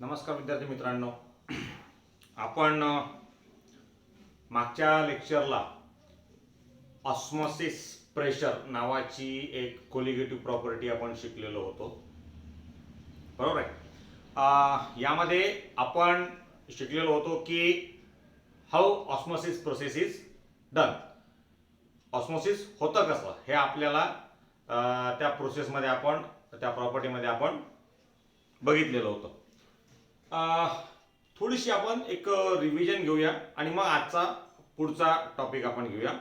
नमस्कार विद्यार्थी मित्रांनो. आपण मागच्या लेक्चरला ऑस्मॉसिस प्रेशर नावाची एक कोलिगेटिव्ह प्रॉपर्टी आपण शिकलेलो होतो, बरोबर आहे. यामध्ये आपण शिकलेलो होतो की how osmosis process is done. Osmosis होतं कसं हे आपल्याला त्या प्रोसेसमध्ये आपण त्या प्रॉपर्टीमध्ये आपण बघितलेलं होतं. थोडीशी आपण एक रिव्हिजन घेऊया आणि मग आजचा पुढचा टॉपिक आपण घेऊया.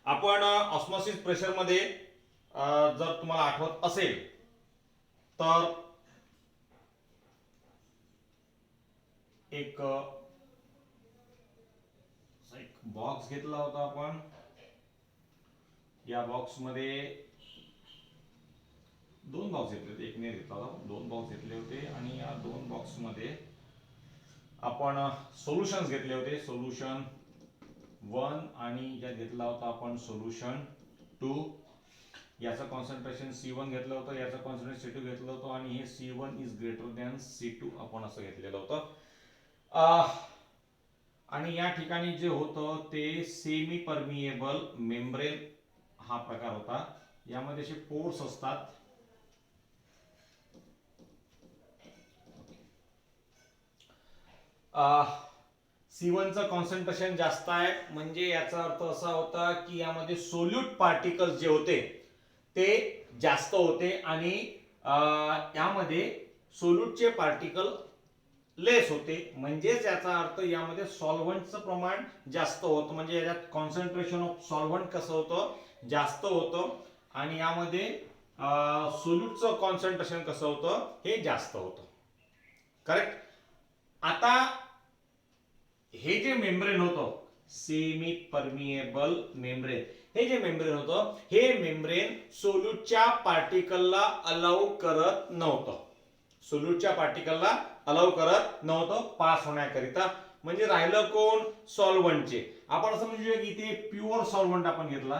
आपण ऑस्मॉसिस प्रेशरमध्ये जर तुम्हाला आठवत असेल तर एक बॉक्स घेतला होता आपण. या बॉक्समध्ये दोन बॉक्स घेतले होते, एक नाही घेतला होता, दोन बॉक्स घेतले होते आणि या दोन बॉक्समध्ये आपण सोल्युशन्स घेतले होते. सोल्युशन 1 आणि यात घेतला होता आपण सोल्युशन 2. याचं कॉन्सन्ट्रेशन C1 घेतलं होतं, याचं कॉन्सन्ट्रेशन C2 घेतलं होतं आणि हे C1 is greater than C2 आपण असं घेतलेलं होतं. आणि या ठिकाणी जे होतं ते सेमी परमिएबल मेम्ब्रेन हा प्रकार होता. यामध्ये असे पोर्स असतात. C1चं कॉन्सन्ट्रेशन जास्त आहे, म्हणजे याचा अर्थ असा होता की यामध्ये सोल्यूट पार्टिकल्स जे होते ते जास्त होते आणि यामध्ये सोल्यूटचे पार्टिकल लेस होते. म्हणजेच याचा अर्थ यामध्ये सॉल्व्हंटचं प्रमाण जास्त होतं, म्हणजे याच्यात कॉन्सन्ट्रेशन ऑफ सॉल्व्हंट कसं होतं, जास्त होतं आणि यामध्ये सोल्यूटचं कॉन्सन्ट्रेशन कसं होतं, हे जास्त होतं. करेक्ट. आता हे जे मेम्ब्रेन होतं सेमी परमिएबल मेम्ब्रेन, हे जे मेम्ब्रेन होतं हे मेम्ब्रेन सोल्यूटच्या पार्टिकलला अलाउ करत नव्हतं. सोल्यूटच्या पार्टिकलला अलाउ करत नव्हतं पास होण्याकरिता. म्हणजे राहिलं कोण, सॉल्व्हंटचे. आपण असं म्हणूया की इथे प्युअर सॉल्व्हंट आपण घेतला,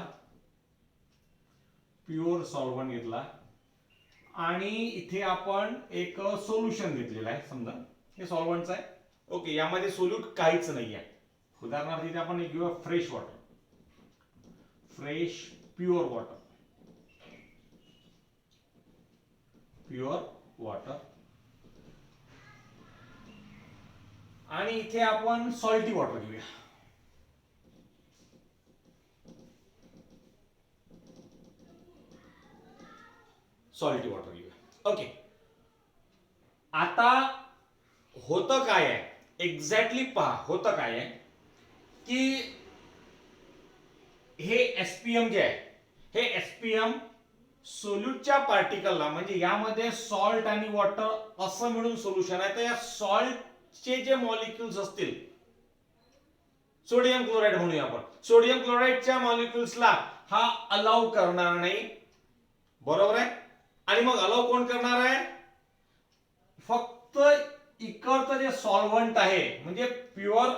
प्युअर सॉल्व्हंट घेतला आणि इथे आपण एक सोल्युशन घेतलेलं आहे. समजा हे सॉल्व्हंटचं आहे. ओके, यामध्ये सोल्यूट काहीच नाही आहे. उदाहरणार्थ इथे आपण घेऊया fresh water, fresh pure water, pure water. आणि इथे आपण सॉल्टी वॉटर घेऊया. सॉल्टी वॉटर घेऊया. ओके, आता होतं काय आहे, एक्झॅक्टली पहा होतं काय आहे की हे एसपीएम जे आहे हे एसपीएम सोल्यूटच्या पार्टिकलला, म्हणजे यामध्ये सॉल्ट आणि वॉटर असं मिळून सोल्युशन आहे, तर या सॉल्टचे जे मॉलिक्युल्स असतील, सोडियम क्लोराईड म्हणूया आपण, सोडियम क्लोराईडच्या मॉलिक्युल्सला हा अलाउ करणार नाही, बरोबर आहे. आणि मग अलाउ कोण करणार आहे, फक्त इकडचं जे सॉल्व्हंट आहे म्हणजे प्युअर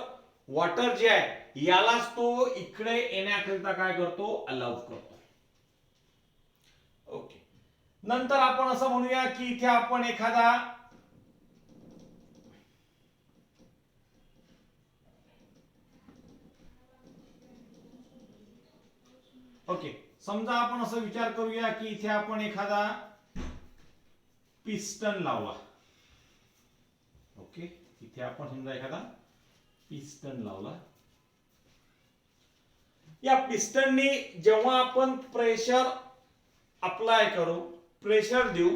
वॉटर जे आहे यालाच तो इकडे येण्याकरिता काय करतो, अलाउ करतो. ओके, नंतर आपण असं म्हणूया की इथे आपण एखादा ओके समजा आपण असं विचार करूया की इथे आपण एखादा पिस्टन लावला. ओके, इथे आपण समजा एखादा पिस्टन लावला. या पिस्टननी जेव्हा आपण प्रेशर अप्लाय करू, प्रेशर देऊ,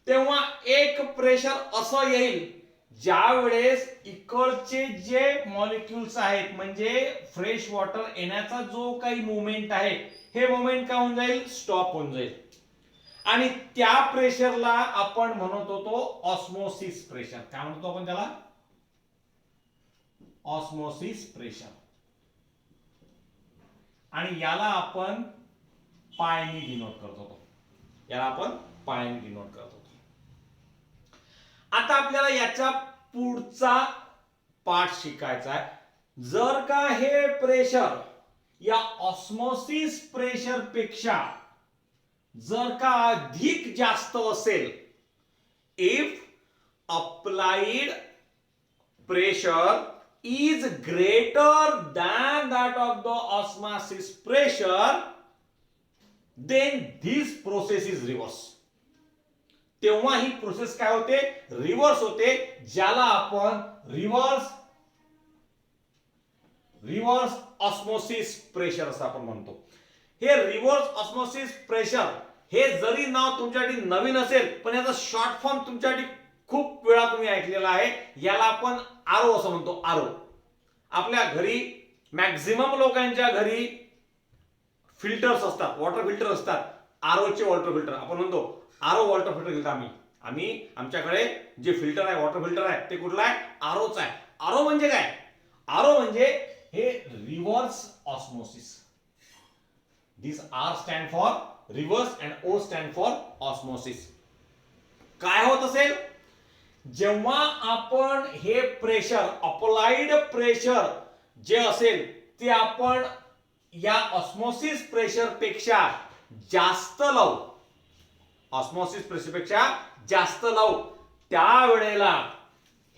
तेव्हा एक प्रेशर असं येईल ज्या वेळेस इकडचे जे मॉलिक्युल्स आहेत म्हणजे फ्रेश वॉटर येण्याचा जो काही मूवमेंट आहे हे मूवमेंट काय होऊन जाईल, स्टॉप होऊन जाईल. आणि त्या प्रेशरला आपण म्हणत होतो ऑस्मोसिस प्रेशर. काय म्हणतो आपण त्याला, ऑस्मोसिस प्रेशर. आणि याला आपण पायनी डिनोट करत होतो, याला आपण पायनी डिनोट करत होतो. आता आपल्याला याचा पुढचा पार्ट शिकायचा आहे. जर का हे प्रेशर या ऑस्मोसिस प्रेशर पेक्षा जर का अधिक जास्त असेल, if applied pressure is greater than that of the osmosis pressure, then this process is reverse. तेव्हा ही प्रोसेस काय होते, रिव्हर्स होते, ज्याला आपण रिव्हर्स ऑस्मोसिस प्रेशर असं आपण म्हणतो. हे रिव्हर्स ऑस्मोसिस प्रेशर हे जरी नाव तुमच्यासाठी नवीन असेल पण याचा शॉर्ट फॉर्म तुमच्यासाठी खूप वेळा तुम्ही ऐकलेला आहे. याला आपण आरो असं म्हणतो. आरो. आपल्या घरी मॅक्झिमम लोकांच्या घरी फिल्टर्स असतात, वॉटर फिल्टर असतात. आरोचे वॉटर फिल्टर आपण म्हणतो आरो वॉटर फिल्टर घेतो आम्ही आमच्याकडे जे फिल्टर आहे, वॉटर फिल्टर आहे, ते कुठला आहे, आरोच आहे. आरो म्हणजे काय, आरो म्हणजे हे reverse osmosis. This R stand for reverse and O stand for osmosis. काय होत असेल, जेव्हा आपण हे प्रेशर, अप्लाइड प्रेशर जे असेल ते आपण या ऑस्मोसिस प्रेशर पेक्षा जास्त लावू, ऑस्मोसिस प्रेशर पेक्षा जास्त लावू, त्यावेळेला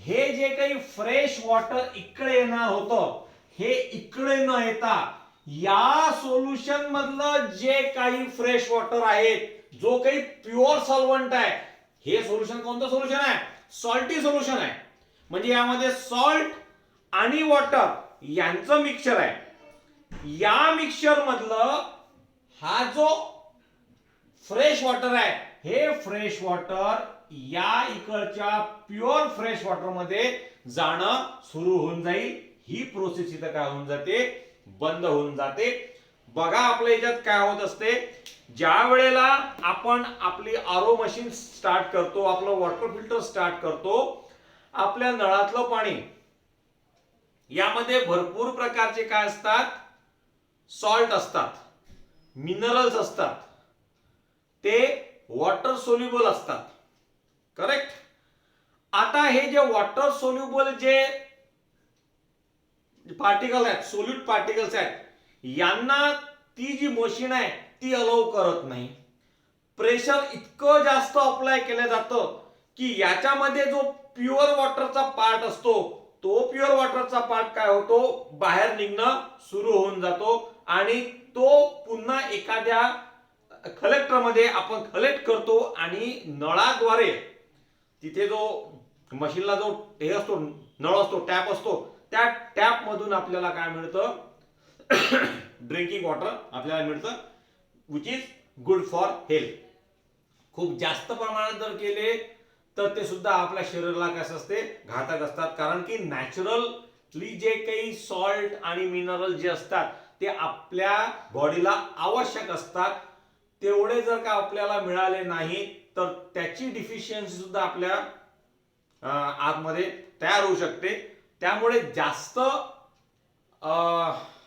हे जे काही फ्रेश वॉटर इकडे येणार होतं, हे इकडे न येता या सोल्युशन मधलं जे काही फ्रेश वॉटर आहे, जो काही प्युअर सॉल्व्हंट आहे, हे सोल्युशन कोणतं सोल्युशन आहे, सॉल्टी सोल्युशन आहे. म्हणजे यामध्ये सॉल्ट आणि वॉटर यांचं मिक्सचर आहे. या मिक्सचर मधलं हा जो फ्रेश वॉटर आहे, हे फ्रेश वॉटर या इकडच्या प्युअर फ्रेश वॉटर मध्ये जाणं सुरू होऊन जाईल. ही प्रोसेस इथं काय होऊन जाते, बंद होऊन जाते. बघा आपल्या याच्यात काय होत असते, ज्या वेळेला आपण आपली आरो मशीन स्टार्ट करतो, आपलं वॉटर फिल्टर स्टार्ट करतो, आपल्या नळातलं पाणी यामध्ये भरपूर प्रकारचे काय असतात, सॉल्ट असतात, मिनरल्स असतात, ते वॉटर सोल्युबल असतात. करेक्ट. आता हे जे वॉटर सोल्युबल जे पार्टिकल आहेत, सोल्यूट पार्टिकल्स आहेत, यांना ती जी मशीन आहे ती अलाउ करत नाही. प्रेशर इतकं जास्त अप्लाय केलं जातं की याच्यामध्ये जो प्युअर वॉटरचा पार्ट असतो, तो प्युअर वॉटरचा पार्ट काय होतो, बाहेर निघणं सुरू होऊन जातो आणि तो पुन्हा एखाद्या कलेक्टर मध्ये आपण कलेक्ट करतो आणि नळाद्वारे तिथे जो मशीनला जो हे असतो, नळ असतो, टॅप असतो, त्या टॅप मधून आपल्याला काय मिळतं, ड्रिंकिंग वॉटर आपल्याला मिळतं, which is good for health. खूप जास्त प्रमाणात जर केले तर ते सुद्धा आपल्या शरीराला कसं असते, घातक असतात. कारण की नॅचरली जे काही सॉल्ट आणि मिनरल जे असतात ते आपल्या बॉडीला आवश्यक असतात. तेवढे जर का आपल्याला मिळाले नाही तर त्याची डिफिशियन्सी सुद्धा आपल्या आतमध्ये तयार होऊ शकते. त्यामुळे जास्त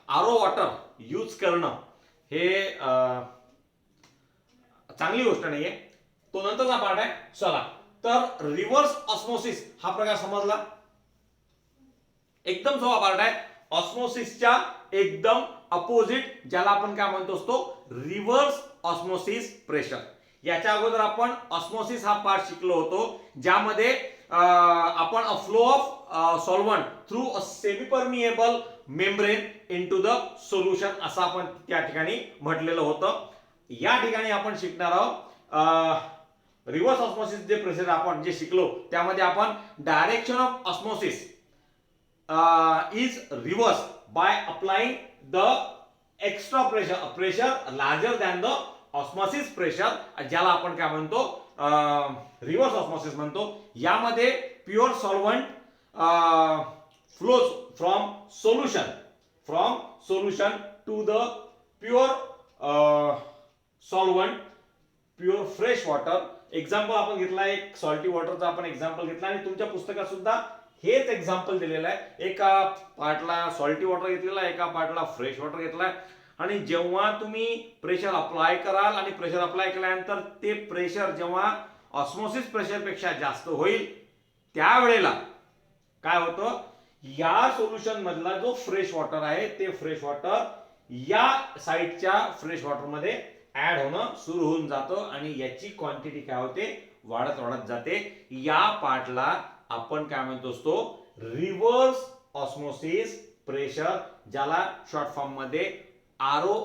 आरो वॉटर यूज करणं हे चांगली गोष्ट नाहीये. तो नंतरचा पार्ट आहे. चला, तर रिव्हर्स ऑस्मोसिस हा प्रकार समजला. एकदम सोपा पार्ट आहे. ऑस्मोसिसच्या एकदम अपोजिट ज्याला आपण काय म्हणतो असतो, रिव्हर्स ऑस्मोसिस प्रेशर. याच्या अगोदर आपण ऑस्मोसिस हा पार्ट शिकलो होतो, ज्यामध्ये आपण a flow of solvent through a semi permeable membrane into the solution असं आपण त्या ठिकाणी म्हटलेलं होतं. या ठिकाणी आपण शिकणार आहोत रिव्हर्स ऑस्मोसिस जे प्रोसेस आपण जे शिकलो त्यामध्ये आपण direction of osmosis is reverse by applying the extra pressure larger than the osmosis pressure, ज्याला आपण काय म्हणतो, रिव्हर्स ऑस्मोसिस म्हणतो. यामध्ये pure solvent flows from solution to the pure solvent, pure fresh water. Example आपण घेतला एक सॉल्टी वॉटरचा आपण एक्झाम्पल घेतला आणि तुमच्या पुस्तकात सुद्धा हेच एक्झाम्पल दिलेलं आहे. एका पार्टला सॉल्टी वॉटर घेतलेला आहे, एका पार्टला फ्रेश वॉटर घेतला आहे. आणि जेव्हा तुम्ही प्रेशर अप्लाय कराल आणि प्रेशर अप्लाय केल्यानंतर ते प्रेशर जेव्हा ऑस्मोसिस प्रेशर पेक्षा जास्त होईल त्यावेळेला काय होतं, या सोल्युशन मधला जो फ्रेश वॉटर आहे ते फ्रेश वॉटर या साइडच्या फ्रेश वॉटर मध्ये ऍड होणं सुरू होऊन जातं आणि याची क्वांटिटी काय होते, वाढत वाढत जाते. या पार्टला आपण काय म्हणतो असतो, रिव्हर्स ऑस्मोसिस प्रेशर, ज्याला शॉर्ट फॉर्म मध्ये आरओ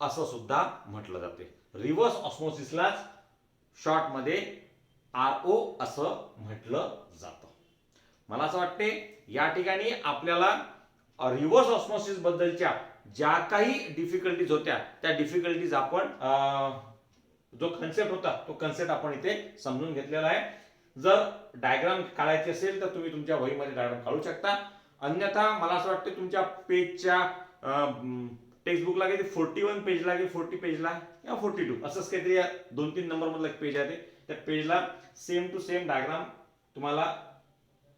असं सुद्धा म्हटलं जाते. रिव्हर्स ऑस्मोसिसलाच शॉर्ट मध्ये आरओ असं म्हटलं जातं. मला असं वाटते या ठिकाणी आपल्याला रिव्हर्स ऑस्मोसिस बद्दलच्या ज्या काही डिफिकल्टीज होत्या त्या डिफिकल्टीज आपण जो कन्सेप्ट होता तो कन्सेप्ट आपण इथे समजून घेतलेला आहे. जर डायग्राम काढायची असेल तर तुम्ही तुमच्या वहीमध्ये डायग्राम काढू शकता. अन्यथा मला असं वाटतं तुमच्या पेजच्या टेक्स्टबुकला किती 41 पेजला की 40 पेजला या 42 असंच काहीतरी 2-3 नंबर मधलं एक पेज आहे. त्या पेजला सेम टू सेम डायग्राम तुम्हाला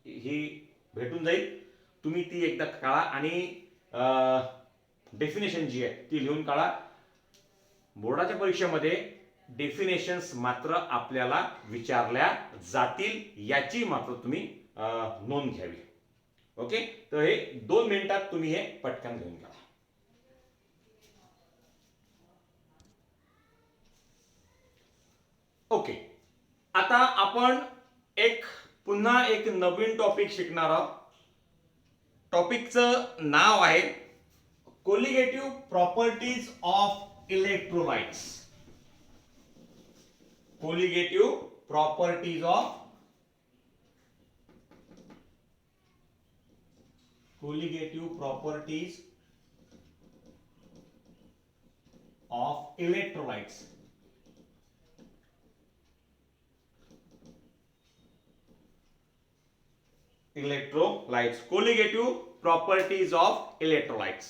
ही भेटून जाईल. तुम्ही ती एकदा काढा आणि डेफिनेशन जी आहे ती लिहून काढा. बोर्डाच्या परीक्षेमध्ये डेफिनेशन्स मात्र आपल्याला विचारल्या जातील याची मात्र तुम्ही नोंद घ्यावी. ओके, तर हे 2 मिनिटात तुम्ही हे पटकन घेऊन काढा. ओके, आता आपण पुन्हा एक नवीन टॉपिक शिकणार आहोत. टॉपिकचं नाव आहे colligative properties of electrolytes. Colligative properties of electrolytes. Electrolytes, colligative properties of electrolytes.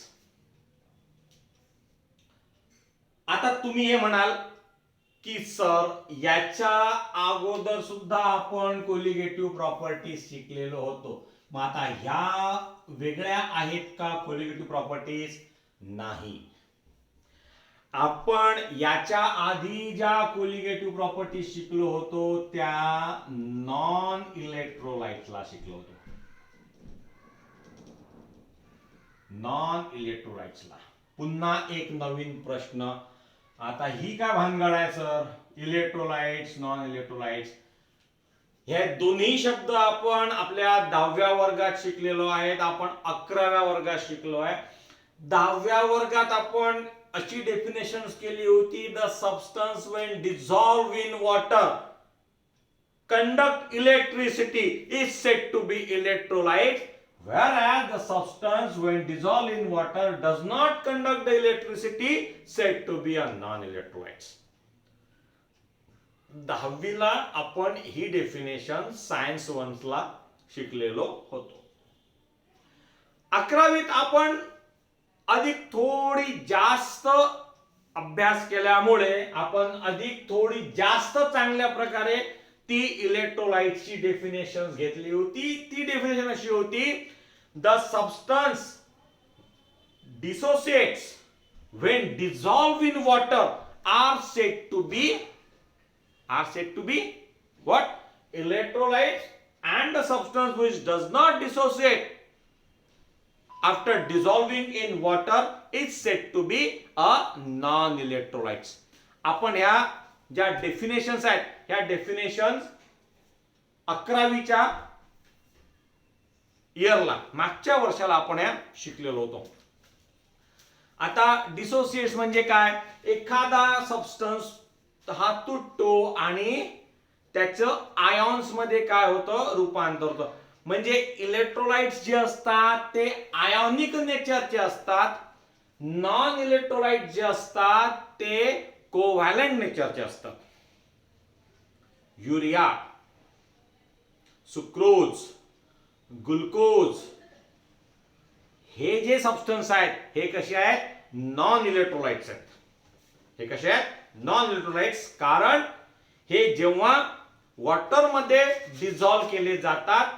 आता तुम्ही हे म्हणाल की सर याच्या अगोदर सुद्धा आपण कोलिगेटिव्ह प्रॉपर्टीज शिकलेलो होतो, मग आता ह्या वेगळ्या आहेत का कोलिगेटिव्ह प्रॉपर्टीज? नाही. आपण याच्या आधी ज्या कोलिगेटिव्ह प्रॉपर्टीज शिकलो होतो त्या नॉन इलेक्ट्रोलाइट्सला शिकलो होतो. नॉन इलेक्ट्रोलाइट्सला. पुन्हा एक नवीन प्रश्न, आता ही काय भानगड आहे सर? इलेक्ट्रोलाइट्स, नॉन इलेक्ट्रोलाइट्स हे दोन्ही शब्द आपण आपल्या 10व्या वर्गात शिकलेलो आहेत, आपण 11व्या वर्गात शिकलो आहे. 10व्या वर्गात आपण अशी डेफिनेशन्स केली होती, the substance when dissolve in water conduct electricity is said to be electrolyte, whereas the substance when dissolved in water does not conduct the electricity said to be a non-electrolytes. 10वीला आपण ही definition science 1 ला शिकलेलो होतो. 11वीत आपण अधिक थोडी जास्त अभ्यास केल्यामुळे आपण अधिक थोडी जास्त चांगल्या प्रकारे ती इलेक्ट्रोलाइट्सची डेफिनेशन घेतली होती. ती डेफिनेशन अशी होती, the substance dissociates when dissolved in water are said to be what? Electrolytes, and the substance which does not dissociate after dissolving in water is said to be a non-electrolytes. आपण ह्या ज्या definitions आहेत ह्या definitions 11वीच्या इयरला मागच्या वर्षाला आपण ह्या शिकलेलो होतो. आता डिसोसिएट्स म्हणजे काय? एखादा सबस्टन्स हा तुटतो आणि त्याचं आयॉन्स मध्ये काय होतं? रूपांतर होतं. म्हणजे इलेक्ट्रोलाइट्स जे असतात ते आयोनिक नेचरचे असतात, नॉन इलेक्ट्रोलाइट जे असतात ते कोव्हॅलंट नेचरचे असतात. युरिया, सुक्रोज, ग्लुकोज हे जे सबस्टन्स आहेत हे कसे आहेत? नॉन इलेक्ट्रोलाइट्स आहेत. हे कसे आहेत? Non electrolytes. कारण हे जेव्हा वॉटर मध्ये डिझॉल्व केले जातात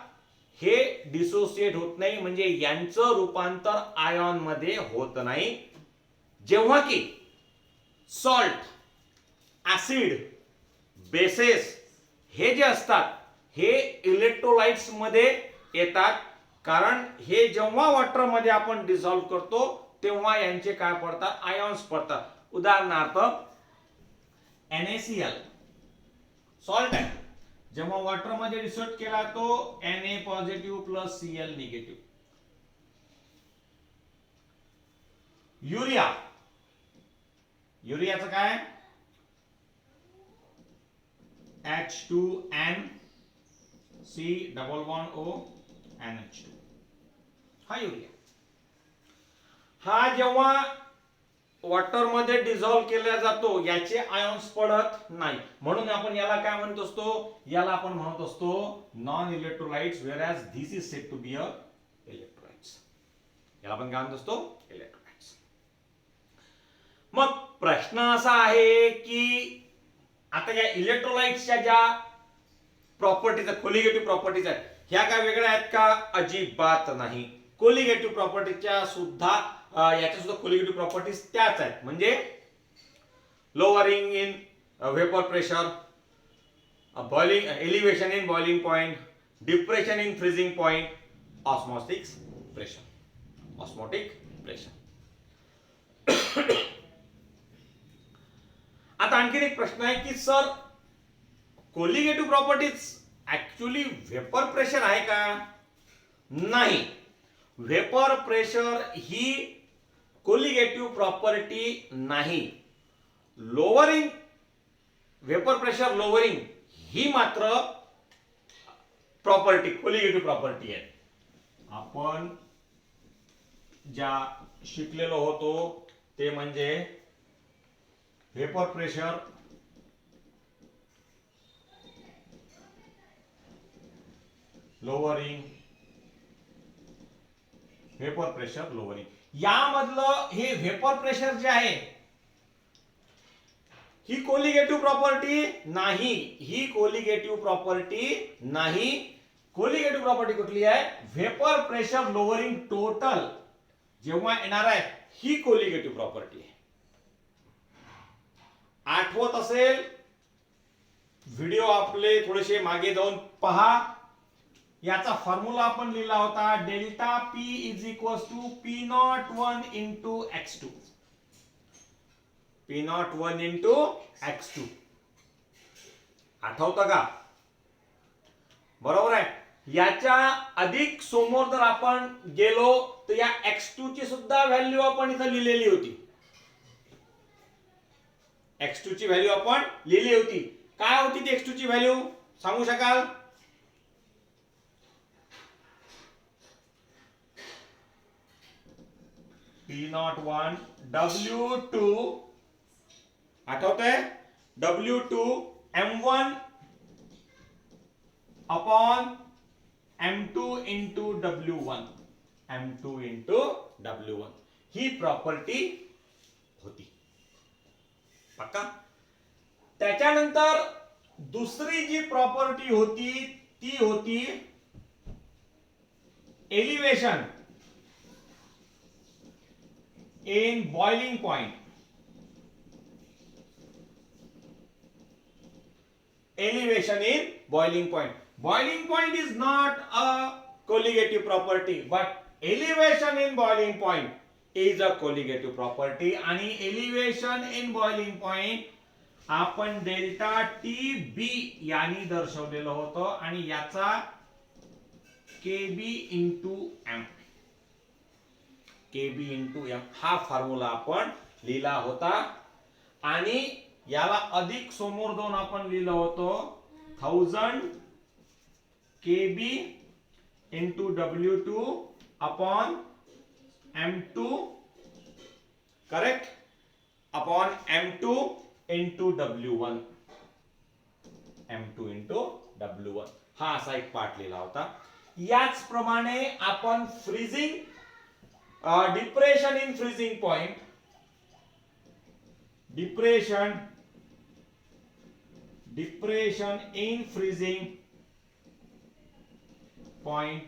हे डिसोसिएट होत नाही, म्हणजे यांचं रूपांतर आयॉन मध्ये होत नाही. जेव्हा की सॉल्ट, ऍसिड, बेसेस हे जे असतात हे इलेक्ट्रोलाइट्स मध्ये येतात. कारण हे जेव्हा वॉटर मध्ये आपण डिझॉल्व करतो तेव्हा यांचे काय पडतात? आयॉन्स पडतात. उदाहरणार्थ NaCl सॉल्ट आहे. जेव्हा वॉटर मध्ये डिसॉल्ट केला तो Na positive plus Cl negative. Urea, युरियाचं काय H2N C double bond O NH2 हा युरिया. हा जेव्हा वॉटर मध्ये डिझॉल्व केला जातो याचे आयॉन्स पडत नाही, म्हणून आपण याला काय म्हणत असतो, याला आपण म्हणत असतो non electrolytes, whereas this is said to be a electrolytes. याला आपण काय म्हणत असतो, इलेक्ट्रोलाइट्स. मग प्रश्न असा आहे की आता या इलेक्ट्रोलाइट्सच्या ज्या प्रॉपर्टीज आहेत, कोलिगेटिव्ह प्रॉपर्टीज आहेत, ह्या काय वेगळ्या आहेत का, अजिबात नाही. कोलिगेटिव्ह प्रॉपर्टीच्या सुद्धा याच्या सुद्धा कोलिगेटिव्ह प्रॉपर्टीज त्याच आहेत. म्हणजे lowering in vapour pressure, boiling elevation in boiling point, depression in freezing point, osmotic pressure, osmotic pressure. आता आणखीन एक प्रश्न आहे की sir colligative properties actually vapour pressure आहे का? नाही. वेपर प्रेशर ही कोलिगेटिव्ह प्रॉपर्टी नाही. लोअरिंग वेपर प्रेशर लोअरिंग ही मात्र प्रॉपर्टी कोलिगेटिव्ह प्रॉपर्टी आहे. आपण ज्या शिकलेलो होतो ते म्हणजे vapour pressure lowering, vapour pressure lowering. यामधलं हे वेपर प्रेशर जे आहे ही कोलिगेटिव्ह प्रॉपर्टी नाही, ही कोलिगेटिव्ह प्रॉपर्टी नाही. कोलिगेटिव्ह प्रॉपर्टी कुठली आहे, वेपर प्रेशर लोअरिंग टोटल जेव्हा येणार आहे ही कोलिगेटिव्ह प्रॉपर्टी आहे. आठवत असेल व्हिडिओ आपले थोडेसे मागे जाऊन पहा, याचा फॉर्म्युला आपण लिहिला होता delta P is equal to P01 into X2, P01 into X2. आठवतं का? बरोबर आहे. याच्या अधिक समोर जर आपण गेलो तर या X2 ची सुद्धा व्हॅल्यू आपण इथं लिहिलेली होती. X2 ची व्हॅल्यू आपण लिहिली होती. काय होती ती X2 ची व्हॅल्यू सांगू शकाल? P01 W2 आठवतंय, W2 M1 upon M2 into W1, M2 into W1 ही प्रॉपर्टी होती. पक्का? त्याच्यानंतर दुसरी जी प्रॉपर्टी होती ती होती elevation in boiling point. Elevation in boiling point. Boiling point is not a colligative property, but elevation in boiling point is a colligative property. आणि elevation in boiling point आपण delta TB यांनी दर्शवलेलं होतं आणि याचा KB into M, KB into M हा formula आपण लिहिला होता. आणि याला अधिक समोर जाऊन आपण लिहिलं होतं 1000 KB into W2 upon M2, correct, upon M2 into W1, M2 into W1 हा असा एक पार्ट लिहिला होता. याचप्रमाणे आपण freezing depression in freezing point, depression in freezing point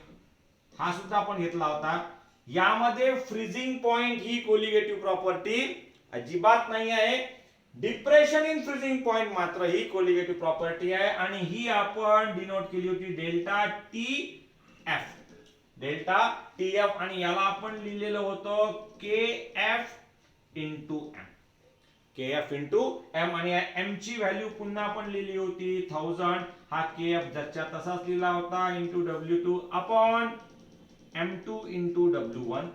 हा सुद्धा आपण घेतला होता. यामध्ये फ्रीजिंग पॉइंट ही कोलिगेटिव्ह प्रॉपर्टी अजिबात नाही आहे. डिप्रेशन इन फ्रीजिंग पॉइंट मात्र ही कोलिगेटिव्ह प्रॉपर्टी आहे आणि ही आपण डिनोट केली होती डेल्टा TF, डेल्टा TF आणि याला आपण लिहिलेलं होतं KF into M. KF into M, आणि M ची व्हॅल्यू पुन्हा आपण लिहिली होती 1000, हा KF जसच्या तसाच लिहिला होता into W2 upon M2 into W1.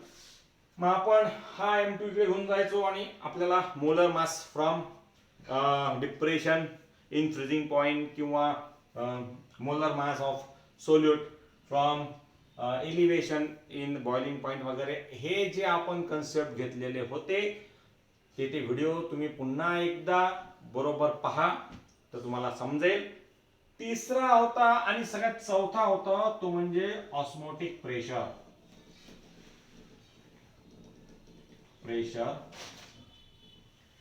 मग आपण हा M2 इकडे घेऊन जायचो आणि आपल्याला molar mass from depression in freezing point किंवा molar mass of solute from elevation in boiling point वगैरे, हे जे आपण कन्सेप्ट घेतलेले होते ते व्हिडिओ तुम्ही पुन्हा एकदा बरोबर पहा तर तुम्हाला समजेल. तिसरा होता आणि सगळ्यात चौथा होता तो म्हणजे ऑस्मोटिक प्रेशर.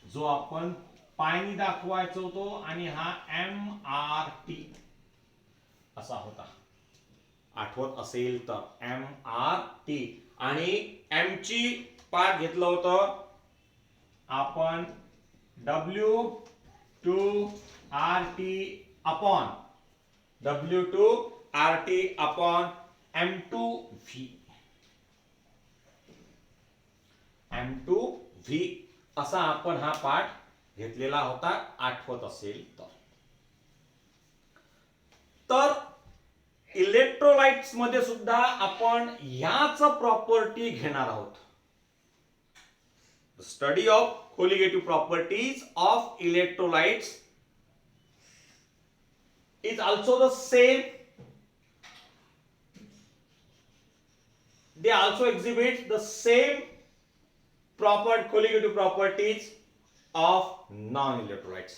जो आपण पायनी दाखवायचो होतो आणि हा MRT असा होता, आठवत असेल तर MRT. आणि M ची पार्ट घेतलं होतं आपण W2RT अपॉन M2V. M2V असा आपण हा पार्ट घेतलेला होता, आठवत असेल तर. इलेक्ट्रोलाइट्स मध्ये सुद्धा आपण ह्याच प्रॉपर्टी घेणार आहोत. Study of colligative properties of electrolytes is also the same. They also exhibit the same colligative properties of non-electrolytes.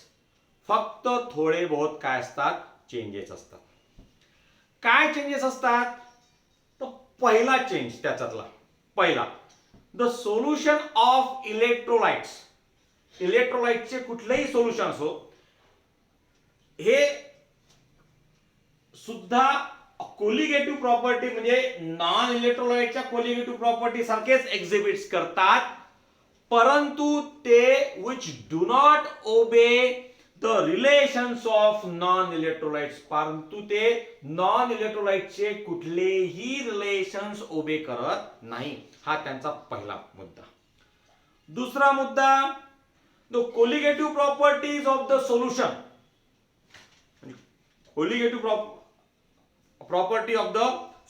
फक्त थोडे बहुत काय असतात, चेंजेस असतात. काय चेंजेस असतात तर पहिला चेंज त्याच्यातला पहिला, द सोल्युशन ऑफ इलेक्ट्रोलाइट्स. इलेक्ट्रोलाइटचे कुठलेही सोल्युशन असो हे सुद्धा कोलिगेटिव्ह प्रॉपर्टी म्हणजे नॉन इलेक्ट्रोलाइटच्या कोलिगेटिव्ह प्रॉपर्टी सारखेच एक्झिबिट्स करतात, परंतु ते which do not obey the relations of non electrolytes. परंतु ते नॉन इलेक्ट्रोलाइटचे कुठलेही रिलेशन्स ओबे करत नाही. हा त्यांचा पहिला मुद्दा. दुसरा मुद्दा, the colligative properties of the solution. Colligative property of the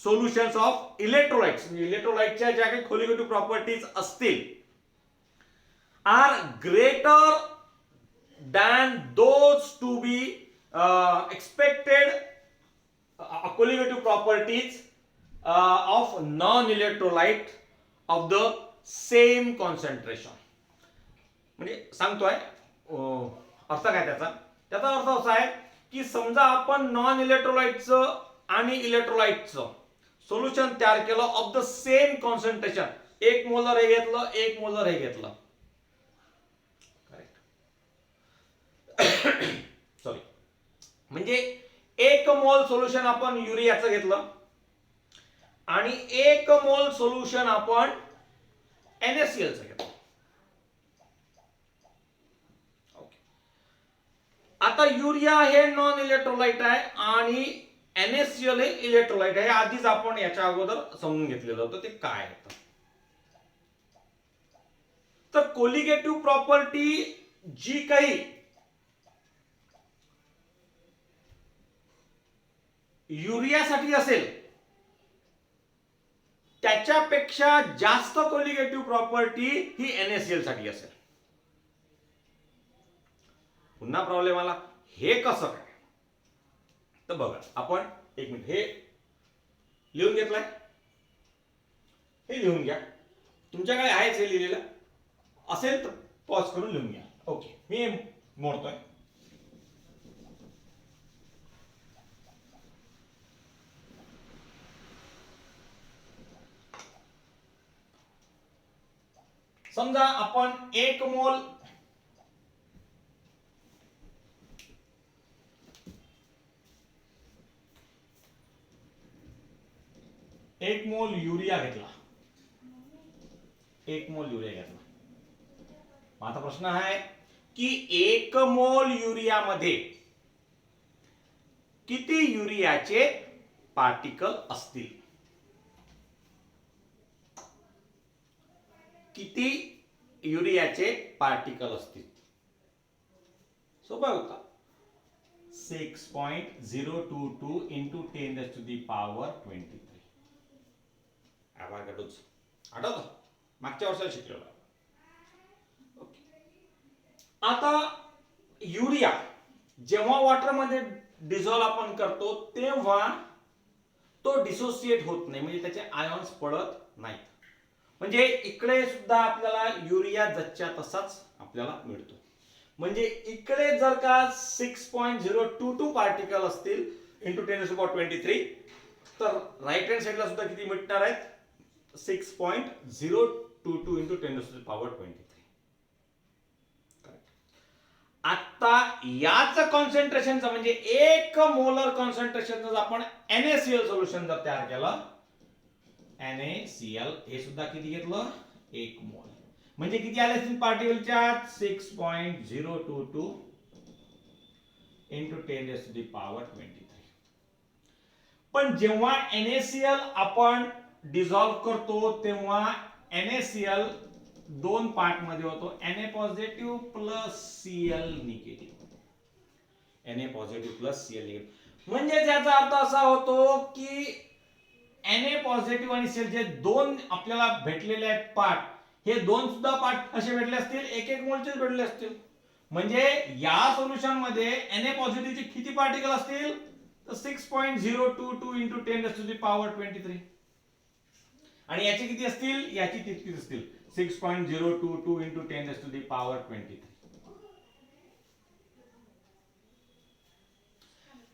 solutions of electrolytes, इलेक्ट्रोलाइटच्या ज्या काही कोलिगेटिव्ह प्रॉपर्टीज असतील are greater than those to be expected colligative properties of non-electrolyte of the same concentration. म्हणजे सांगतोय अर्थ काय त्याचा अर्थ असा आहे की समजा आपण नॉन इलेक्ट्रोलाइटचं आणि इलेक्ट्रोलाइटचं सोल्युशन तयार केलं of the same concentration, 1 molar हे घेतलं 1 मोलर हे घेतलं, सॉरी म्हणजे 1 मोल सोल्युशन आपण युरियाचं घेतलं आणि 1 मोल सोल्युशन आपण NaClचं घेतलं. ओके, आता युरिया हे नॉन इलेक्ट्रोलाइट आहे आणि NaCl हे इलेक्ट्रोलाइट आहे. आधीच आपण याच्या अगोदर समजून घेतलेलं होतं ते काय आहे. तर कोलिगेटिव्ह प्रॉपर्टी जी काही युरियासाठी असेल त्याच्यापेक्षा जास्त कोलिगेटिव्ह प्रॉपर्टी ही NaCl साठी असेल. पुन्हा प्रॉब्लेम आला, हे कसं काय तर बघा, आपण एक मिनिट हे लिहून घेतलंय, हे लिहून घ्या. तुमच्याकडे आहेच हे लिहिलेलं, असेल तर पॉज करून लिहून घ्या. ओके, मी मोडतोय. समजा आपण 1 मोल युरिया घेतला, 1 मोल युरिया घेतला. आता प्रश्न आहे की 1 मोल युरियामध्ये किती युरियाचे पार्टिकल असतील, किती युरियाचे पार्टिकल असतील. सोपा होता. 6.022 into 10⁻23. ॲव्होगाड्रोच आठवतं मागच्या वर्षात शिकलेलो. आता युरिया जेव्हा वॉटरमध्ये डिझॉल्व आपण करतो तेव्हा तो डिसोसिएट होत नाही, म्हणजे त्याचे आयॉन्स पडत नाहीत. म्हणजे इकडे सुद्धा आपल्याला युरिया जच्च्या तसाच आपल्याला मिळतो. म्हणजे इकडे जर का 6.022 पार्टिकल असतील इंटू 10⁻23, तर राईट हँड साईडला सुद्धा किती मिळणार आहेत? 6.022 इंटू 10⁻23. आता याच कॉन्सन्ट्रेशनचं म्हणजे 1 मोलर कॉन्सन्ट्रेशनचं आपण NaCl सोल्युशन जर तयार केलं, NaCl हे सुद्धा किती घेतलं? 1 मोल. म्हणजे किती आले असतील पार्टिकलच्या? 6.022 इंटू 10⁻23. पण जेव्हा NaCl आपण डिझॉल्व करतो तेव्हा NaCl 2 पार्ट मध्ये होतो, Na positive plus Cl negative. Na positive plus Cl negative म्हणजे त्याचा अर्थ असा होतो की Na पॉझिटिव्ह आणि Cl जे दोन आपल्याला भेटलेले आहेत पार्ट, हे दोन सुद्धा पार्ट असे भेटले असतील, 1 मोलचे भेटले असतील. म्हणजे या सोल्युशन मध्ये Na पॉझिटिव्हचे किती पार्टिकल असतील? तर 6.022 इंटू 10⁻23. आणि याचे किती असतील? याची तितकीच असतील, 6.022 इंटू 10⁻23.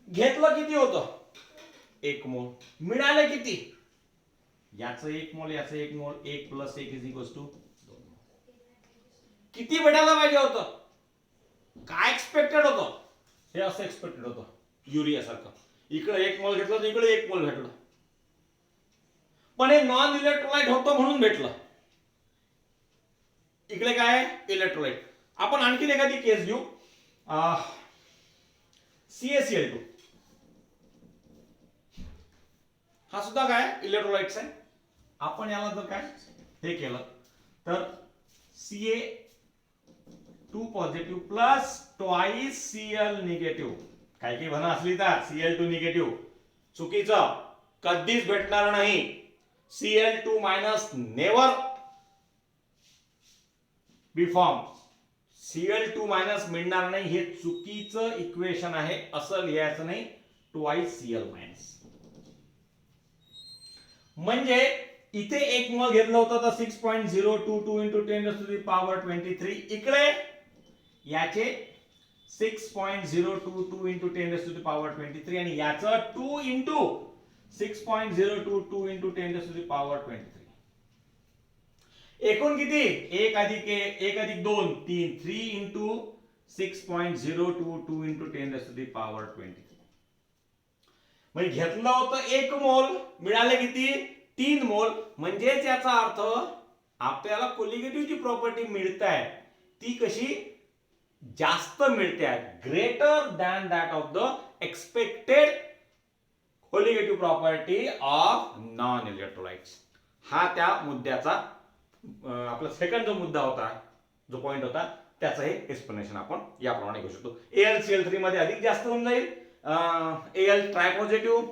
घेतलं किती होतं? 1 मोल. मिळाले किती? याचं 1 मोल, याचं 1 मोल, 1 प्लस 1 इज इक्वल्स टू 2 मोल. किती भेटायला पाहिजे होतं? काय एक्सपेक्टेड होतं? हे असं एक्सपेक्टेड होतं युरिया सारखं. इकडे 1 मोल घेतलं तर इकडे 1 मोल भेटलं, पण हे नॉन इलेक्ट्रोलाइट होतं म्हणून भेटलं. इकडे काय? इलेक्ट्रोलाइट. आपण आणखी एखादी केस घेऊ, CaCl2. हा सुद्धा काय? इलेक्ट्रोलाइट्स आहे. आपण याला जर काय हे केलं तर Ca2 positive plus twice Cl negative. काही काही म्हणा असली तर Cl2 निगेटिव्ह चुकीचं, कधीच भेटणार नाही. Cl2 minus never be form. Cl2 minus मिळणार नाही, हे चुकीचं इक्वेशन आहे. असं लिहायचं नाही, ट्वाइस Cl मायनस. म्हणजे इथे 1 मोल घेतलं होतं तर 6.022 इंटू 10⁻23. इकडे याचे 6.022 इंटू 10⁻23 आणि याचं 2 इंटू 6.022 इंटू 10⁻23. एकूण किती? 1 अधिक 2 3, 3 इंटू 6.022 इंटू 10⁻23. म्हणजे घेतलं होतं 1 मोल, मिळाले किती? 3 मोल. म्हणजे याचा अर्थ आपल्याला कोलिगेटिव्हची प्रॉपर्टी मिळत आहे ती कशी? जास्त मिळते आहे, greater than that of the expected colligative property of non electrolytes. हा त्या मुद्द्याचा आपला सेकंड जो मुद्दा होता, जो पॉइंट होता, त्याचं हे एक्सप्लेनेशन आपण याप्रमाणे घेऊ शकतो. AlCl3 मध्ये अधिक जास्त होऊन जाईल. Al tripositive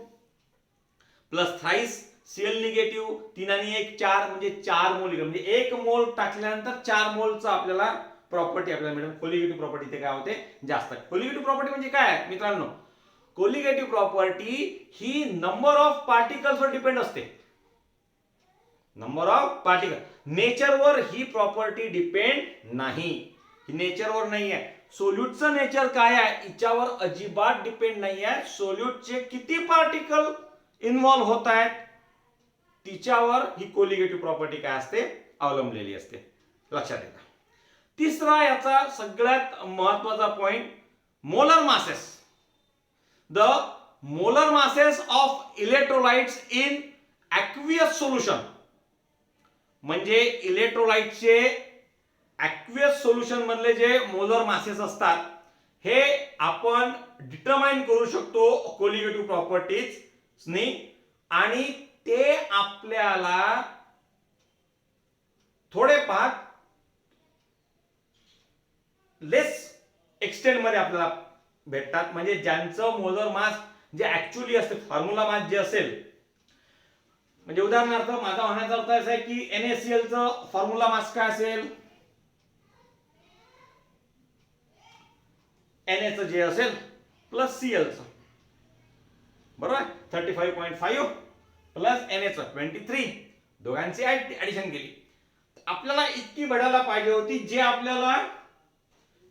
plus thrice Cl negative, 3 आणि 1 4 म्हणजे 4 मोल. म्हणजे 1 मोल टाकल्यानंतर 4 मोलचा आपल्याला प्रॉपर्टी आपल्याला मिळेल. कोलिगेटिव्ह प्रॉपर्टी ते काय होते? जास्त. कोलिगेटिव्ह प्रॉपर्टी म्हणजे काय मित्रांनो? कोलिगेटिव्ह प्रॉपर्टी ही नंबर ऑफ पार्टिकल्सवर डिपेंड असते. Number of particle. नेचरवर ही प्रॉपर्टी डिपेंड नाही, ही नेचरवर नाही आहे. सोल्यूटचं नेचर काय आहे याच्यावर अजिबात डिपेंड नाही आहे. सोल्यूटचे किती पार्टिकल इन्व्हॉल्व होत आहेत तिच्यावर ही कोलिगेटिव्ह प्रॉपर्टी काय असते? अवलंबलेली असते. लक्षात येतं. तिसरा याचा सगळ्यात महत्वाचा point, molar masses. The molar masses of electrolytes in aqueous solution. म्हणजे इलेक्ट्रोलाइटचे ॲक्वियस सोल्युशन मधले जे मोलर मासेस असतात हे आपण डिटरमाइन करू शकतो कोलिगेटिव्ह प्रॉपर्टीजनी, आणि ते आपल्याला थोडेफार लेस एक्सटेंड मध्ये आपल्याला भेटतात. म्हणजे ज्यांचं मोलर मास जे ऍक्च्युअली असते, फॉर्म्युला मास जे असेल, म्हणजे उदाहरणार्थ माझा म्हणण्याचा अर्थ असा आहे की NaCl चं फॉर्म्युला मास काय असेल, Na चं जे असेल प्लस Cl चं, बरोबर, 35.5 प्लस Na चं 23, दोघांची ऍडिशन केली. आपल्याला इतकी भेटायला पाहिजे होती जे आपल्याला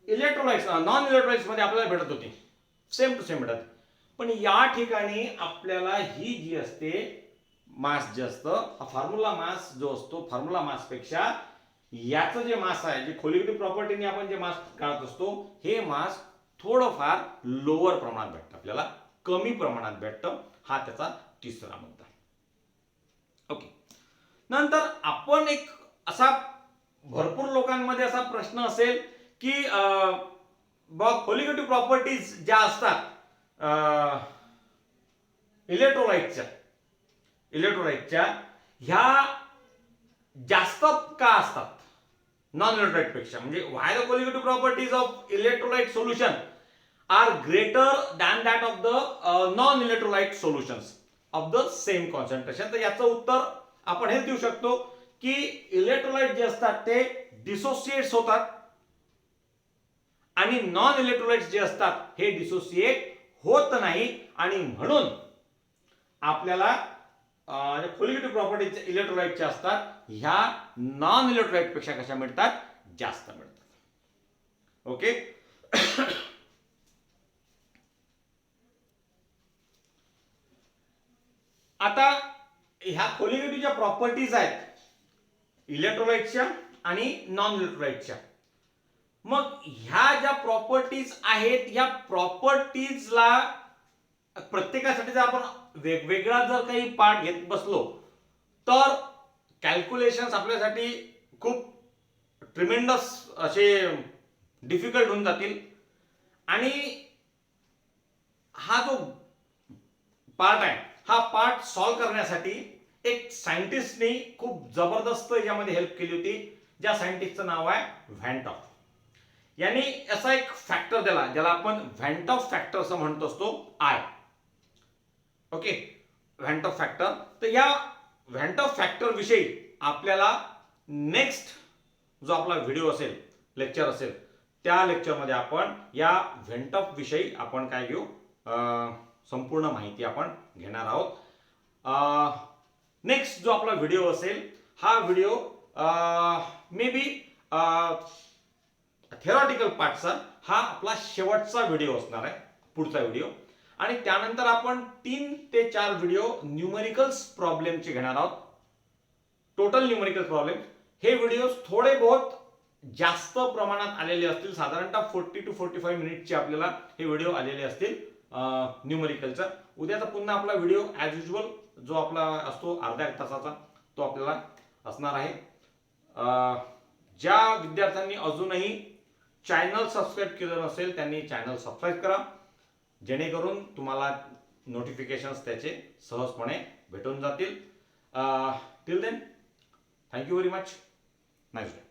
इलेक्ट्रोलाइट्स नॉन इलेक्ट्रोलाइट्स मध्ये आपल्याला भेटत होती, सेम टू सेम भेटत. पण या ठिकाणी आपल्याला ही जी असते मास जे असतं, फॉर्म्युला मास जो असतो, फॉर्म्युला मास पेक्षा याचं जे मास आहे, जे कोलिगेटिव्ह प्रॉपर्टीने आपण जे मास काढत असतो, हे मास थोडंफार लोअर प्रमाणात भेटतं, आपल्याला कमी प्रमाणात भेटतं. हा त्याचा तिसरा मुद्दा. ओके. नंतर आपण एक असा भरपूर लोकांमध्ये असा प्रश्न असेल की कोलिगेटिव्ह प्रॉपर्टीज ज्या असतात इलेक्ट्रोलाइटच्या ह्या जास्त का असतात नॉन इलेक्ट्रोलाइट पेक्षा. म्हणजे why the colligative properties of electrolyte solution are greater than that of the non electrolyte solutions of the same concentration. तर याचं उत्तर आपण हे देऊ शकतो की इलेक्ट्रोलाइट जे असतात ते डिसोसिएट्स होतात आणि नॉन इलेक्ट्रोलाइट्स जे असतात हे डिसोसिएट होत नाही. आणि म्हणून आपल्याला कोलिगेटिव्ह प्रॉपर्टीज इलेक्ट्रोलाइटच्या असतात, ह्या नॉन इलेक्ट्रोलाइट पेक्षा कशा मिळतात, जास्त मिळतात. ओके. आता ह्या कोलिगेटिव्हच्या प्रॉपर्टीज आहेत इलेक्ट्रोलाइटच्या आणि नॉन इलेक्ट्रोलाइटच्या. मग ह्या ज्या प्रॉपर्टीज आहेत, या प्रॉपर्टीजला प्रत्येकासाठी जर आपण वेगवेगळा जर काही पार्ट घेत बसलो तर कॅल्क्युलेशन्स आपल्यासाठी खूप ट्रिमेंडस असे डिफिकल्ट होऊन जातील. आणि हा जो पार्ट आहे, हा पार्ट सॉल्व्ह करण्यासाठी एक सायंटिस्टने खूप जबरदस्त यामध्ये हेल्प केली होती, ज्या सायंटिस्टचं नाव आहे व्हॅन टॉप. यांनी असा एक फॅक्टर दिला ज्याला आपण व्हॅन टॉप फॅक्टर असं म्हणतो असतो, I. Okay, van top factor. तर या व्हॅन टॉप फॅक्टर विषयी आपल्याला नेक्स्ट जो आपला व्हिडिओ असेल, लेक्चर असेल, त्या लेक्चरमध्ये आपण या व्हॅन टॉप विषयी आपण काय घेऊ, संपूर्ण माहिती आपण घेणार आहोत. नेक्स्ट जो आपला व्हिडिओ असेल, हा व्हिडिओ मे बी थेरॉटिकल पार्टचा हा आपला शेवटचा व्हिडिओ असणार आहे, पुढचा व्हिडिओ. आणि त्यानंतर आपण 3 ते 4 व्हिडिओ न्यूमेरिकल्स प्रॉब्लेमचे घेणार आहोत, टोटल न्यूमेरिकल प्रॉब्लेम. हे व्हिडिओ थोडे बहुत जास्त प्रमाणात आलेले असतील, साधारणतः 40 to 45 मिनिटचे आपल्याला हे व्हिडिओ आलेले असतील न्यूमेरिकलचा. उद्याचा पुन्हा आपला व्हिडिओ ॲज युजल जो आपला असतो अर्ध्या एक तासाचा, तो आपल्याला असणार आहे. ज्या विद्यार्थ्यांनी अजूनही चॅनल सबस्क्राईब केलं नसेल त्यांनी चॅनल सबस्क्राईब करा, जेणेकरून तुम्हाला नोटिफिकेशन्स त्याचे सहजपणे भेटून जातील. Till then, thank you very much. Nice day.